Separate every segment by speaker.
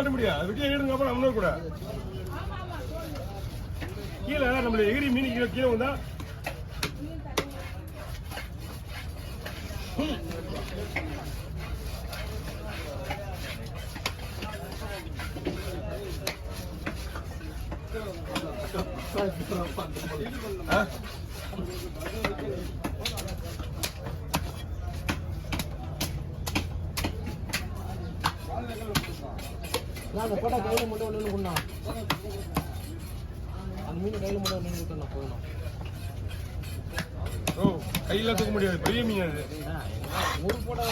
Speaker 1: மாட்ட முடியாது. வெட்டியா எடுங்க அப்புறம் நம்ம கூட கீழே நம்மள எகிரி மீன் கீழே வந்தா
Speaker 2: போட்டா கையில மட்டும் ஒண்ணு கொண்டா அந்த மீன் கையில மட்டும் ஒண்ணு கொடுத்தா போகணும்.
Speaker 1: ஓ கையில தூக்க முடியாது, பெரிய மீன் அது.
Speaker 2: ஒரு போட்டா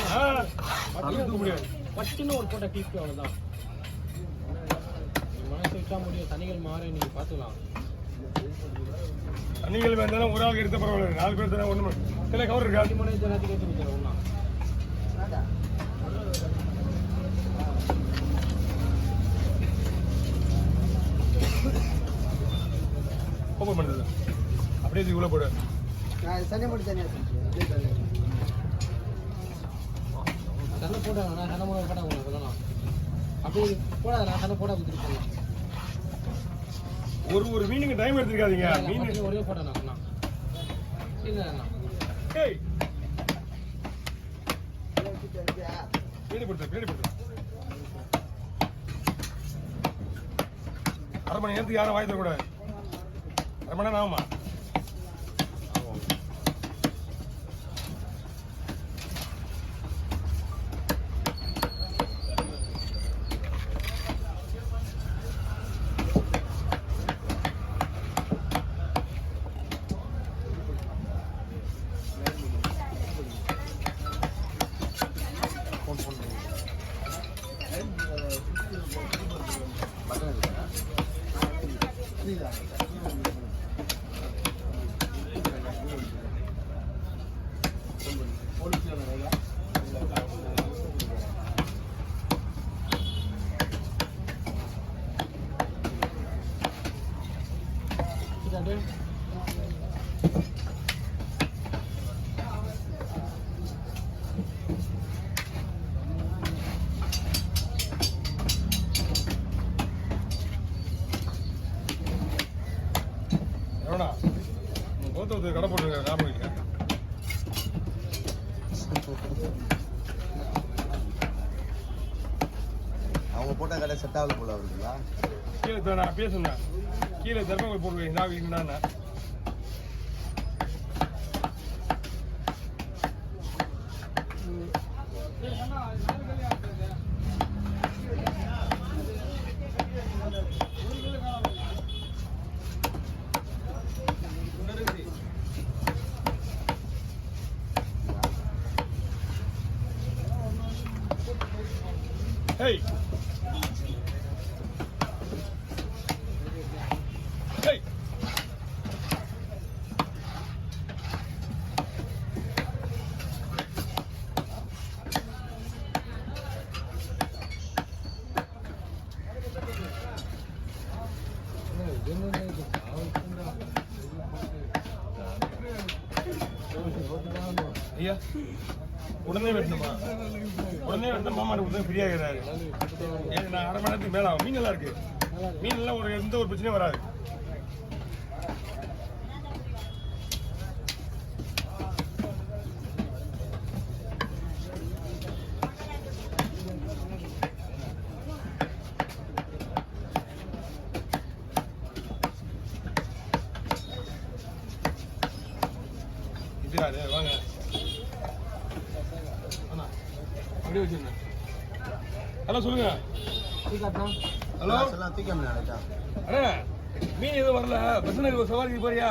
Speaker 1: தூக்க முடியாது,
Speaker 2: பட்டுன்னு ஒரு போட்டா கிளிக் அவ்வளவுதான். மனசு விட்டா முடியும். சனிகள் மாற நீங்க பாத்துக்கலாம்.
Speaker 1: சனிகள் வேண்டாம் ஒரு ஆள் எடுத்த பரவாயில்ல, 4 பேர் தானே. ஒண்ணு சில கவர் இருக்கா
Speaker 2: ஒண்ணா
Speaker 1: ஓப்பன் பண்ணுறது அப்படியே இது உள்ள போடு.
Speaker 2: சனி மட்டும் தனியாக சண்டை போட்டாங்க. நான் சண்டை போட போட்டாங்க சொல்லலாம். அப்படி போடாத, நான் சண்டை போட கொடுத்துருக்கேன்.
Speaker 1: ஒரு மீனுக்கு டைம் எடுத்துருக்காதீங்க. மீன்
Speaker 2: ஒரே போட்டேன் நான் சொன்னா இல்லைண்ணா.
Speaker 1: ஏய் பீடிப்படுத்த அரை மணி நேரத்துக்கு யாரும் வாய் தரக்கூடாது. அரை மணி நேரம் ஆகுமா? கடை போட்டு ஞாபகம்
Speaker 3: அவங்க போட்ட கடை செட் ஆகல போல இருக்குங்களா?
Speaker 1: கீழே நான் பேசுனேன், கீழே தர்மங்கள் போடுவேன் நான் வீட்டுனா Hey! Hey! ஐயா உடனே வெட்டணுமா? உடனே வெட்டின மாமா உடனே ஃப்ரீ ஆகிறாரு. நான் அரை மணி நேரத்துக்கு மேலே ஆகும். மீன் நல்லா இருக்கு. மீன் எல்லாம் எந்த ஒரு பிரச்சனையும் வராது. இது வாங்க அப்படியே வச்சிருந்தேன். ஹலோ சொல்லுங்க. ஹலோ அண்ணே மீன் எதுவும் வரல. பசங்க சவாரிக்கு போறியா?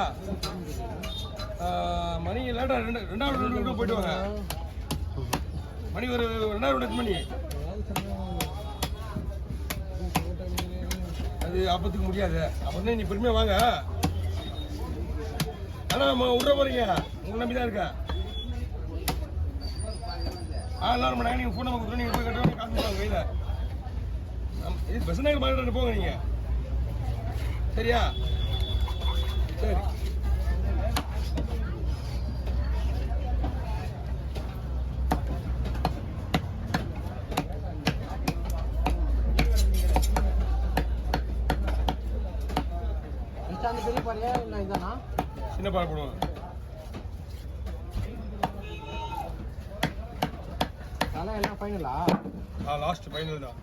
Speaker 1: மணி லேட்டா 2வது ரவுண்டு போயிட்டு வாங்க. மணி ஒரு 2வது ரவுண்டு மணி அது அப்பத்துக்கு முடியாது. அப்போ நீ பொறுமையாக வாங்க. ஆனால் விட்ற போறீங்க, உங்களை நம்பி தான் இருக்கா. எல்லாரும் பண்ணாங்க. நீங்கள் ஃபோன் நம்பர் கொடுத்து நீங்கள் போய் கட்டுறவங்க காசு போடுவாங்க கையில். இது பஸ் நகர் மாறிட்டு போங்க நீங்கள். சரியா? சரி.
Speaker 2: பெரிய பாறையா இல்லை இதானா?
Speaker 1: சின்ன பாறை போடுவோம்.
Speaker 2: தலை எல்லாம் ஃபைனலா?
Speaker 1: லாஸ்ட் ஃபைனல் தான்.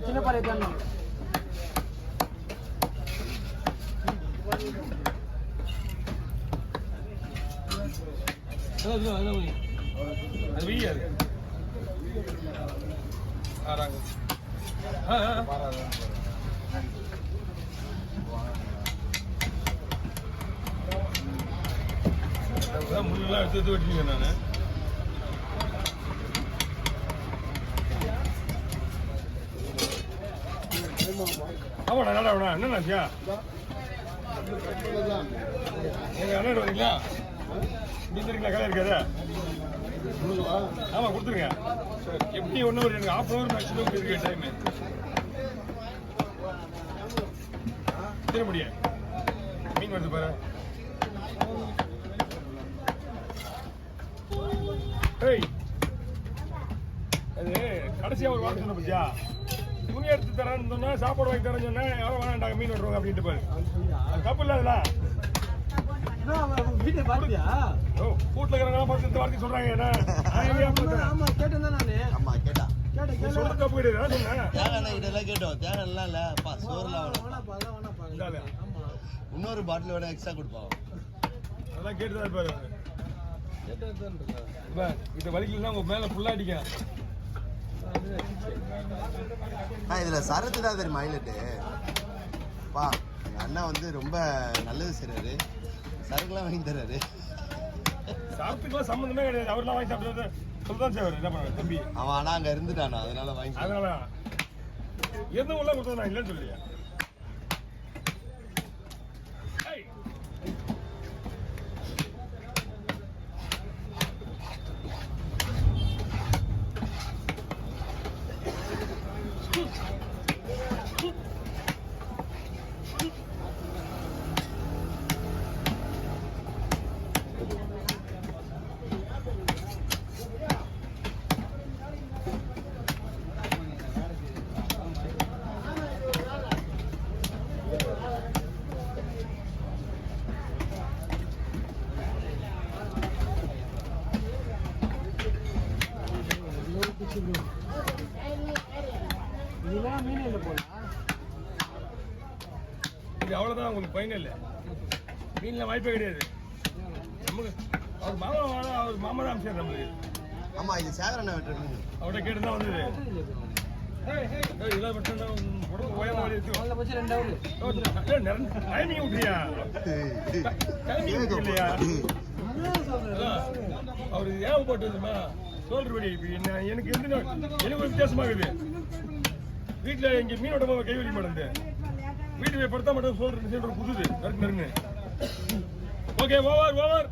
Speaker 2: சின்ன பாறை தானே?
Speaker 1: அது வெய்யாது. ஆறாங்க. முன்னெல்லாம் எடுத்து வெட்டிங்க நான். ஆமாடா நடாடா என்னண்ணாச்சியா? எங்க அண்ணன் வரீங்களா? கொடுத்துருங்களா? கடை இருக்காதா? ஆமாம் கொடுத்துருங்க. எப்படி ஒன்று ஒரு எனக்கு ½ ஹவர் மேக்ஸிமம் இருக்கு டைமு. தர முடியாது. மீன் வருது பாரு. ஏய் அது கடைசியாக ஒரு வார்த்தை சொன்ன பத்தியா? துணி எடுத்து தரேன்னு சொன்னா, சாப்பாடு வாங்கி தரேன்னு சொன்னா, யாரும் வேணாண்டாங்க மீன் விட்டுருவாங்க அப்படின்ட்டு பாரு. அது தப்பு இல்லை அதெல்லாம்.
Speaker 2: வீட்டை பாத்தியா?
Speaker 1: ஓ வீட்டில் இருக்கிறவங்க பார்த்து வார்த்தை சொல்றாங்க. என்ன
Speaker 2: ஆமா கேட்டேன் தான் நானு.
Speaker 3: ஆமா கேட்டா
Speaker 2: கேட்டேன்
Speaker 1: சொல்றது தப்பு கிடையாது. சொன்னேன்
Speaker 3: தேங்காய் கிட்ட எல்லாம் கேட்டோம். தேங்காய் எல்லாம் இல்லப்பா, சோறுலாம்
Speaker 1: இந்தாலே.
Speaker 3: இன்னொரு பாட்டில் வேணா எக்ஸ்ட்ரா கொடுப்பாங்க.
Speaker 1: அதெல்லாம் கேட்டுதான் இருப்பாரு அவரு. இந்த வலிக்கலாம் உங்க மேல ஃபுல்லா அடிக்கும்.
Speaker 3: இதுல சரத்து தான் தெரியுமா ஹைலைட்டு? பா எங்க அண்ணா வந்து ரொம்ப நல்லது செய்றாரு, சரக்குலாம் வாங்கி தர்றாரு.
Speaker 1: சாப்பிட்டுக்கலாம் சம்மந்தமே கிடையாது. அவர்லாம் வாங்கி சாப்பிட்டு சொல்லதான் செய்வார். என்ன பண்ணுவார் தம்பி?
Speaker 3: அவன் ஆனா அங்க இருந்துட்டானா, அதனால வாங்கி.
Speaker 1: அதனால எந்த உள்ள கொடுத்தா நான் இல்லைன்னு சொல்லியா?
Speaker 2: இதெல்லாம் மீன் இல்லை போல.
Speaker 1: இது அவ்வளோதான் உங்களுக்கு ஃபைனல். மீனில் வாய்ப்பே கிடையாது நமக்கு. அவர் மாமா தான் அமைச்சார் நம்மளுக்கு.
Speaker 3: ஆமா இது சேகரண்ணா வெட்டுற மீன்.
Speaker 1: அவர்கிட்ட கேட்டு தான் வந்தது. இதெல்லாம் மட்டும் உடம்பு உயரம் வழி இருக்கு.
Speaker 2: அதில் பட்சம் 2 ஹவர்.
Speaker 1: டைமிங் விட்டுறியா? டைமிங் விட்டு இல்லையா? அவர் ஏன் போட்டு வந்துமா சொல்றபடி எனக்கு எந்த எனக்கு ஒரு வித்தியாசமா இருக்குது. வீட்டில் இங்கே மீனோட கை வலி மாட்டேன். வீட்டு போய் படுத்தா மட்டும் சொல்றேன் புதுது நறுக்கு நறுங்க. Okay over over.